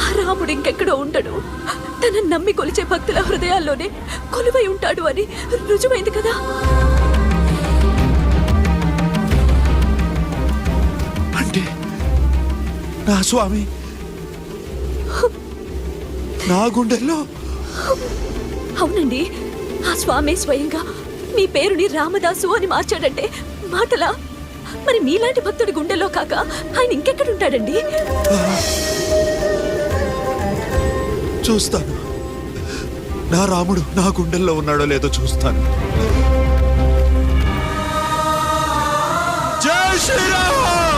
ఆ రాముడు ఇంకెక్కడో ఉండడు, తనని నమ్మి కొలిచే భక్తుల హృదయాల్లోనే కొలువై ఉంటాడు అని రుజువైంది కదా. అంటే నా స్వామి నా గుండెల్లో? అవునండి, ఆ స్వామి స్వయంగా మీ పేరుని రామదాసు అని మార్చాడంటే మాటలా? మరి మీలాంటి భక్తుడి గుండెలో కాక ఆయన ఇంకెక్కడుంటాడండి? చూస్తాను, నా రాముడు నా గుండెల్లో ఉన్నాడో లేదో చూస్తాను. జై శ్రీరామ్.